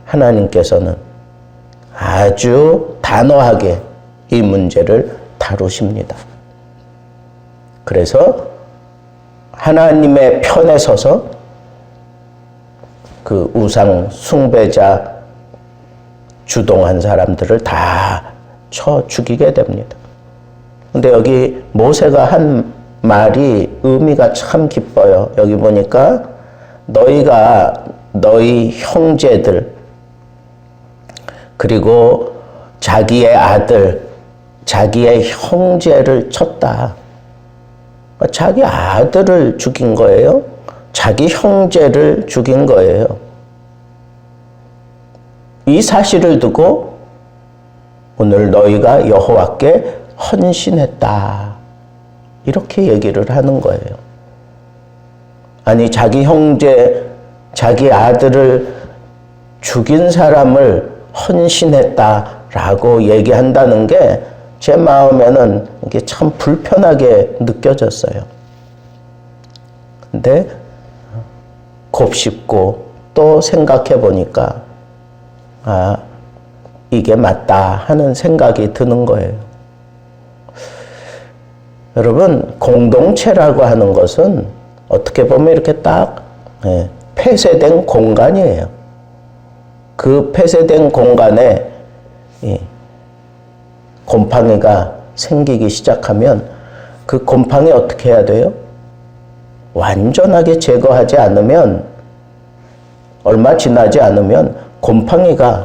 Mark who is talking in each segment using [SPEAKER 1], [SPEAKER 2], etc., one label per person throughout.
[SPEAKER 1] 하나님께서는 아주 단호하게 이 문제를 다루십니다. 그래서 하나님의 편에 서서 그 우상 숭배자 주동한 사람들을 다 쳐 죽이게 됩니다. 근데 여기 모세가 한 말이 의미가 참 깊어요. 여기 보니까 너희가 너희 형제들 그리고 자기의 아들, 자기의 형제를 쳤다. 자기 아들을 죽인 거예요. 자기 형제를 죽인 거예요. 이 사실을 두고 오늘 너희가 여호와께 헌신했다. 이렇게 얘기를 하는 거예요. 아니, 자기 형제, 자기 아들을 죽인 사람을 헌신했다라고 얘기한다는 게 제 마음에는 이게 참 불편하게 느껴졌어요. 근데 곱씹고 또 생각해 보니까 이게 맞다 하는 생각이 드는 거예요. 여러분, 공동체라고 하는 것은 어떻게 보면 이렇게 딱 폐쇄된 공간이에요. 그 폐쇄된 공간에 곰팡이가 생기기 시작하면 그 곰팡이 어떻게 해야 돼요? 완전하게 제거하지 않으면, 얼마 지나지 않으면 곰팡이가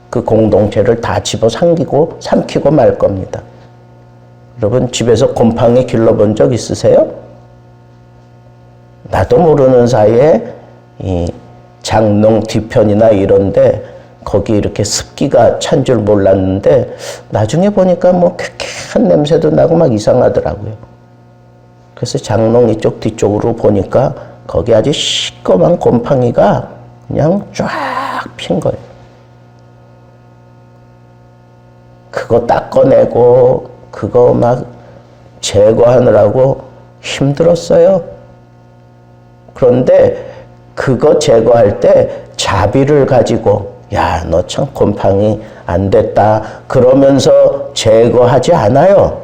[SPEAKER 1] 그 공동체를 다 삼키고 말 겁니다. 여러분, 집에서 곰팡이 길러본 적 있으세요? 나도 모르는 사이에 이 장롱 뒤편이나 이런데 거기 이렇게 습기가 찬 줄 몰랐는데 나중에 보니까 뭐 쾌쾌한 냄새도 나고 막 이상하더라고요. 그래서 장롱 이쪽 뒤쪽으로 보니까 거기 아주 시꺼먼 곰팡이가 그냥 쫙 핀 거예요. 그거 닦아내고 그거 막 제거하느라고 힘들었어요. 그런데 그거 제거할 때 자비를 가지고 야, 너 참 곰팡이 안 됐다 그러면서 제거하지 않아요.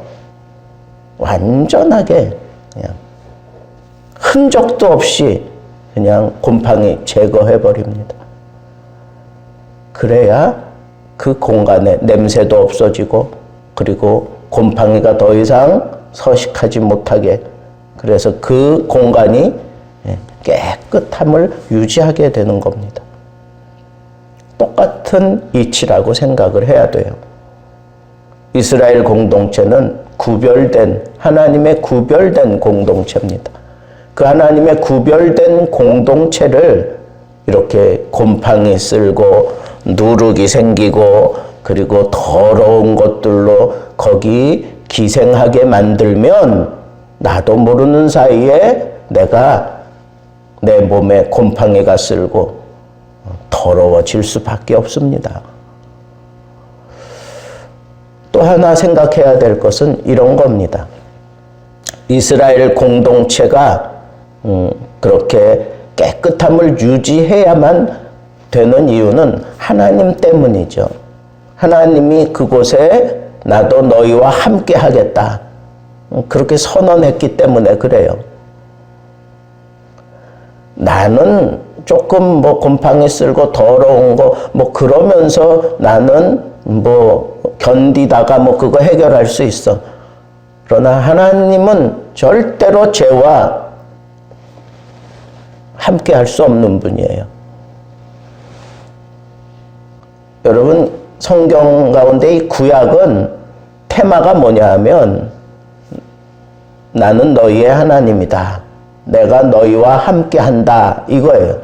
[SPEAKER 1] 완전하게 그냥 흔적도 없이 그냥 곰팡이 제거해 버립니다. 그래야 그 공간에 냄새도 없어지고 그리고 곰팡이가 더 이상 서식하지 못하게, 그래서 그 공간이 깨끗함을 유지하게 되는 겁니다. 똑같은 이치라고 생각을 해야 돼요. 이스라엘 공동체는 하나님의 구별된 공동체입니다. 그 하나님의 구별된 공동체를 이렇게 곰팡이 쓸고 누룩이 생기고 그리고 더러운 것들로 거기 기생하게 만들면 나도 모르는 사이에 내가 내 몸에 곰팡이가 쓸고 더러워질 수밖에 없습니다. 또 하나 생각해야 될 것은 이런 겁니다. 이스라엘 공동체가 그렇게 깨끗함을 유지해야만 되는 이유는 하나님 때문이죠. 하나님이 그곳에 나도 너희와 함께 하겠다 그렇게 선언했기 때문에 그래요. 나는 조금 뭐 곰팡이 쓸고 더러운 거 뭐 그러면서 나는 뭐 견디다가 뭐 그거 해결할 수 있어. 그러나 하나님은 절대로 죄와 함께 할 수 없는 분이에요. 여러분, 성경 가운데 이 구약은 테마가 뭐냐 하면 나는 너희의 하나님이다. 내가 너희와 함께 한다. 이거예요.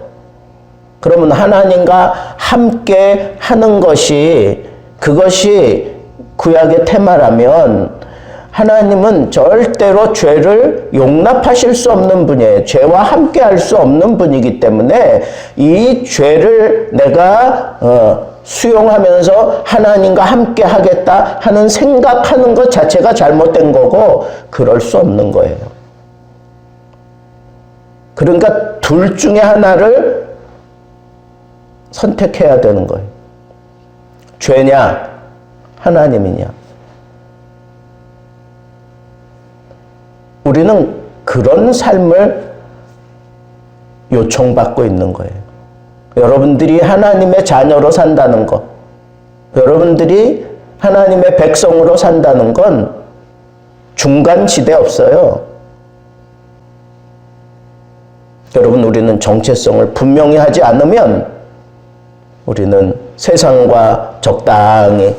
[SPEAKER 1] 그러면 하나님과 함께 하는 그것이 구약의 테마라면 하나님은 절대로 죄를 용납하실 수 없는 분이에요. 죄와 함께 할 수 없는 분이기 때문에 이 죄를 내가 수용하면서 하나님과 함께 하겠다 하는 생각하는 것 자체가 잘못된 거고 그럴 수 없는 거예요. 그러니까 둘 중에 하나를 선택해야 되는 거예요. 죄냐, 하나님이냐. 우리는 그런 삶을 요청받고 있는 거예요. 여러분들이 하나님의 자녀로 산다는 것, 여러분들이 하나님의 백성으로 산다는 건 중간지대 없어요. 여러분, 우리는 정체성을 분명히 하지 않으면 우리는 세상과 적당히,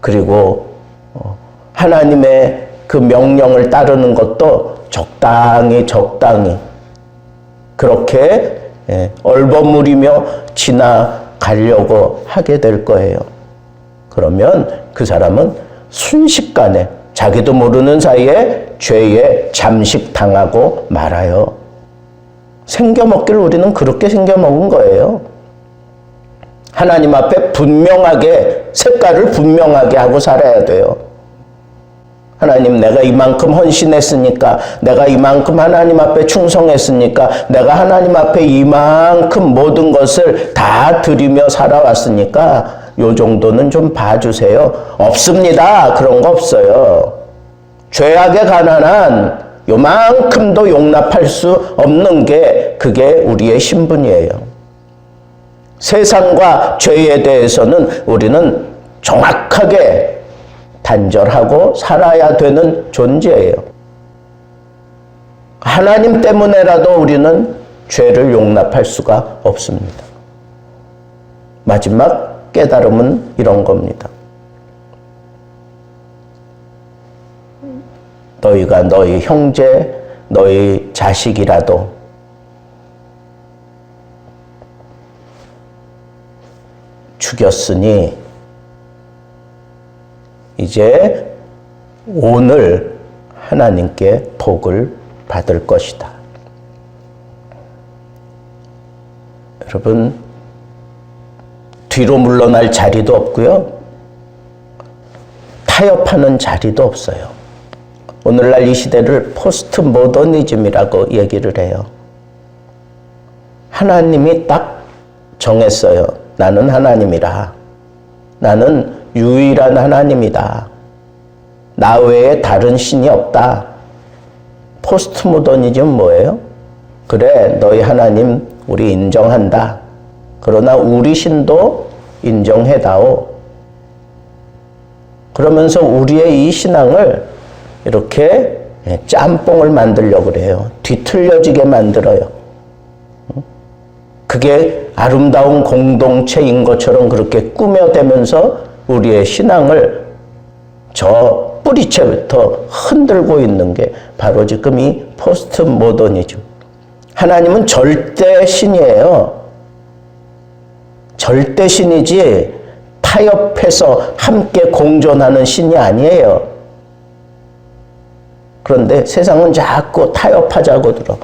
[SPEAKER 1] 그리고 하나님의 그 명령을 따르는 것도 적당히 그렇게 얼버무리며 지나가려고 하게 될 거예요. 그러면 그 사람은 순식간에 자기도 모르는 사이에 죄에 잠식당하고 말아요. 생겨먹기를 우리는 그렇게 생겨먹은 거예요. 하나님 앞에 분명하게, 색깔을 분명하게 하고 살아야 돼요. 하나님, 내가 이만큼 헌신했으니까, 내가 이만큼 하나님 앞에 충성했으니까, 내가 하나님 앞에 이만큼 모든 것을 다 드리며 살아왔으니까 요 정도는 좀 봐주세요. 없습니다. 그런 거 없어요. 죄악에 가난한 요만큼도 용납할 수 없는 게 그게 우리의 신분이에요. 세상과 죄에 대해서는 우리는 정확하게 단절하고 살아야 되는 존재예요. 하나님 때문에라도 우리는 죄를 용납할 수가 없습니다. 마지막 깨달음은 이런 겁니다. 너희가 너희 형제, 너희 자식이라도 죽였으니 이제 오늘 하나님께 복을 받을 것이다. 여러분, 뒤로 물러날 자리도 없고요. 타협하는 자리도 없어요. 오늘날 이 시대를 포스트 모더니즘이라고 얘기를 해요. 하나님이 딱 정했어요. 나는 하나님이라. 나는 유일한 하나님이다. 나 외에 다른 신이 없다. 포스트 모더니즘은 뭐예요? 그래, 너희 하나님 우리 인정한다. 그러나 우리 신도 인정해다오. 그러면서 우리의 이 신앙을 이렇게 짬뽕을 만들려고 그래요. 뒤틀려지게 만들어요. 그게 아름다운 공동체인 것처럼 그렇게 꾸며대면서 우리의 신앙을 저 뿌리채부터 흔들고 있는 게 바로 지금 이 포스트 모더니즘. 하나님은 절대 신이에요. 절대 신이지 타협해서 함께 공존하는 신이 아니에요. 그런데 세상은 자꾸 타협하자고 들어.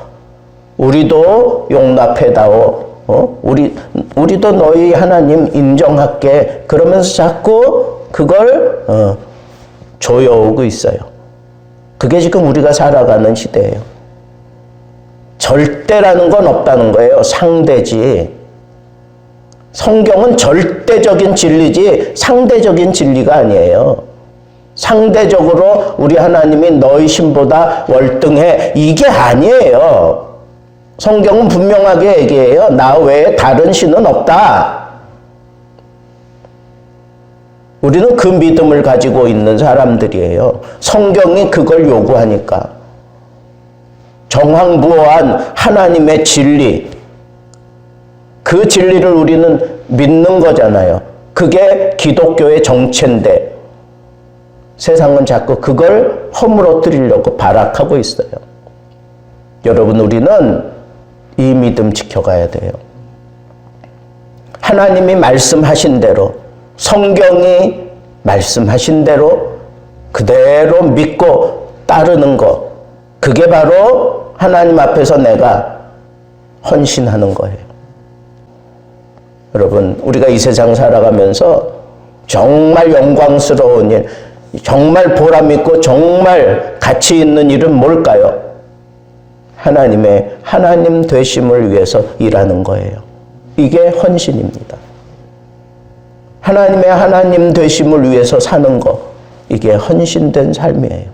[SPEAKER 1] 우리도 용납해다오. 우리도 너희 하나님 인정할게. 그러면서 자꾸 그걸 조여오고 있어요. 그게 지금 우리가 살아가는 시대예요. 절대라는 건 없다는 거예요. 상대지. 성경은 절대적인 진리지 상대적인 진리가 아니에요. 상대적으로 우리 하나님이 너희 신보다 월등해. 이게 아니에요. 성경은 분명하게 얘기해요. 나 외에 다른 신은 없다. 우리는 그 믿음을 가지고 있는 사람들이에요. 성경이 그걸 요구하니까. 정황부호한 하나님의 진리, 그 진리를 우리는 믿는 거잖아요. 그게 기독교의 정체인데 세상은 자꾸 그걸 허물어뜨리려고 발악하고 있어요. 여러분, 우리는 이 믿음 지켜가야 돼요. 하나님이 말씀하신 대로, 성경이 말씀하신 대로 그대로 믿고 따르는 것, 그게 바로 하나님 앞에서 내가 헌신하는 거예요. 여러분, 우리가 이 세상 살아가면서 정말 영광스러운 일, 정말 보람있고 정말 가치 있는 일은 뭘까요? 하나님의 하나님 되심을 위해서 일하는 거예요. 이게 헌신입니다. 하나님의 하나님 되심을 위해서 사는 거, 이게 헌신된 삶이에요.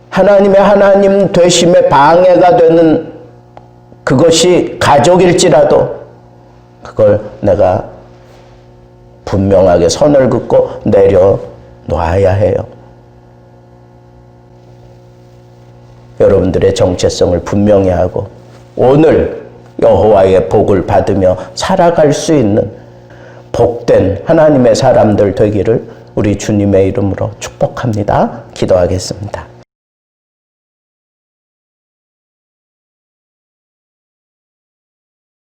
[SPEAKER 1] 하나님의 하나님 되심에 방해가 되는 그것이 가족일지라도 그걸 내가 분명하게 선을 긋고 내려놔야 해요. 여러분들의 정체성을 분명히 하고 오늘 여호와의 복을 받으며 살아갈 수 있는 복된 하나님의 사람들 되기를 우리 주님의 이름으로 축복합니다. 기도하겠습니다.